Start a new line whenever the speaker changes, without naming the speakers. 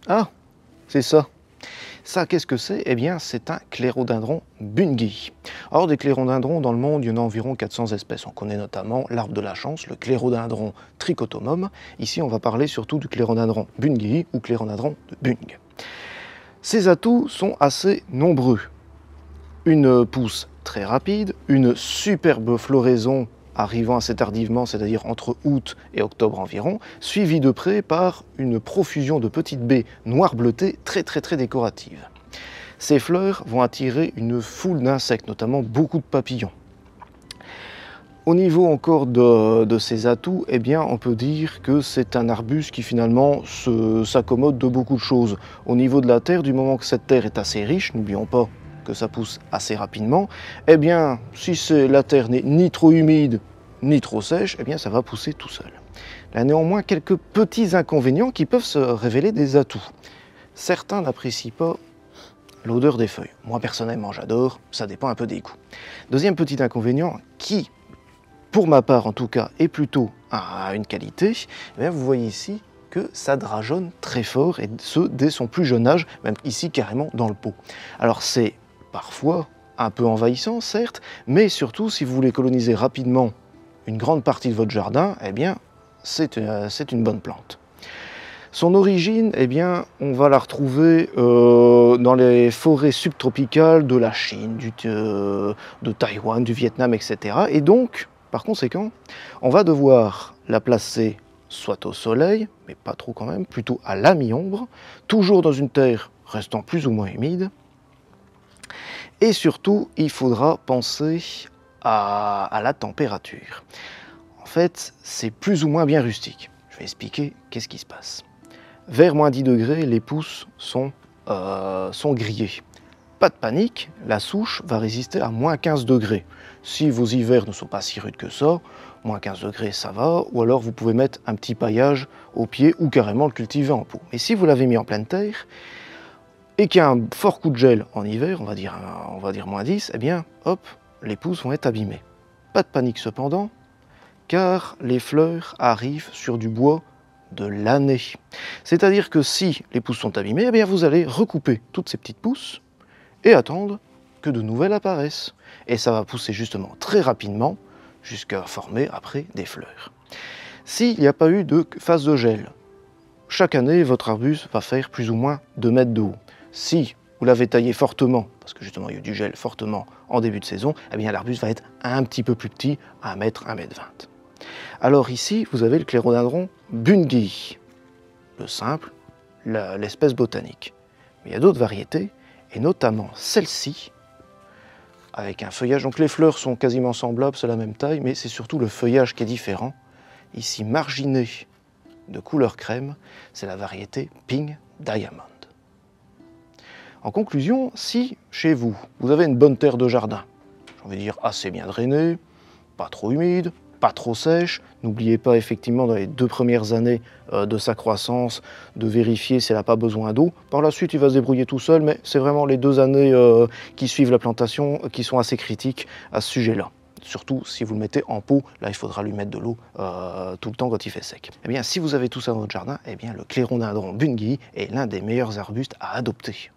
Ah, c'est ça. Ça, qu'est-ce que c'est? Eh bien, c'est un clérodendron bungi. Alors, des clérodendrons, dans le monde, il y en a environ 400 espèces. On connaît notamment l'arbre de la chance, le clérodendron trichotomum. Ici, on va parler surtout du clérodendron bungi ou clérodendron de Bung. Ses atouts sont assez nombreux. Une pousse très rapide, une superbe floraison arrivant assez tardivement, c'est-à-dire entre août et octobre environ, suivie de près par une profusion de petites baies noires bleutées très décoratives. Ces fleurs vont attirer une foule d'insectes, notamment beaucoup de papillons. Au niveau encore de ses atouts, eh bien, on peut dire que c'est un arbuste qui finalement s'accommode de beaucoup de choses. Au niveau de la terre, du moment que cette terre est assez riche, n'oublions pas que ça pousse assez rapidement, eh bien, si la terre n'est ni trop humide, ni trop sèche, eh bien, ça va pousser tout seul. Il y a néanmoins quelques petits inconvénients qui peuvent se révéler des atouts. Certains n'apprécient pas l'odeur des feuilles. Moi, personnellement, j'adore, ça dépend un peu des goûts. Deuxième petit inconvénient qui, pour ma part en tout cas, est plutôt à une qualité, eh bien, vous voyez ici que ça drageonne très fort, et ce, dès son plus jeune âge, même ici carrément dans le pot. Alors c'est parfois un peu envahissant, certes, mais surtout, si vous voulez coloniser rapidement une grande partie de votre jardin, eh bien, c'est une bonne plante. Son origine, eh bien, on va la retrouver dans les forêts subtropicales de la Chine, de Taïwan, du Vietnam, etc. Et donc, par conséquent, on va devoir la placer soit au soleil, mais pas trop quand même, plutôt à la mi-ombre, toujours dans une terre restant plus ou moins humide. Et surtout, il faudra penser à la température. En fait, c'est plus ou moins bien rustique. Je vais expliquer qu'est-ce qui se passe. Vers moins 10 degrés, les pousses sont grillées. Pas de panique, la souche va résister à moins 15 degrés. Si vos hivers ne sont pas si rudes que ça, moins 15 degrés ça va, ou alors vous pouvez mettre un petit paillage au pied ou carrément le cultiver en pot. Mais si vous l'avez mis en pleine terre, et qu'il y a un fort coup de gel en hiver, on va dire moins 10, eh bien hop, les pousses vont être abîmées. Pas de panique cependant, car les fleurs arrivent sur du bois de l'année. C'est-à-dire que si les pousses sont abîmées, eh bien vous allez recouper toutes ces petites pousses et attendre que de nouvelles apparaissent. Et ça va pousser justement très rapidement jusqu'à former après des fleurs. S'il n'y a pas eu de phase de gel, chaque année votre arbuste va faire plus ou moins 2 mètres de haut. Si vous l'avez taillé fortement, parce que justement il y a eu du gel fortement en début de saison, eh bien l'arbuste va être un petit peu plus petit, 1 mètre, 1 mètre 20. Alors ici, vous avez le clérodendron bungi, le simple, l'espèce botanique. Mais il y a d'autres variétés, et notamment celle-ci, avec un feuillage. Donc les fleurs sont quasiment semblables, c'est la même taille, mais c'est surtout le feuillage qui est différent. Ici, marginé de couleur crème, c'est la variété Pink Diamond. En conclusion, si chez vous, vous avez une bonne terre de jardin, j'ai envie de dire assez bien drainée, pas trop humide, pas trop sèche. N'oubliez pas effectivement dans les 2 premières années de sa croissance de vérifier si elle n'a pas besoin d'eau. Par la suite, il va se débrouiller tout seul, mais c'est vraiment les 2 années qui suivent la plantation qui sont assez critiques à ce sujet-là. Surtout si vous le mettez en pot, là il faudra lui mettre de l'eau tout le temps quand il fait sec. Eh bien, si vous avez tout ça dans votre jardin, eh bien le clérodendron bungi est l'un des meilleurs arbustes à adopter.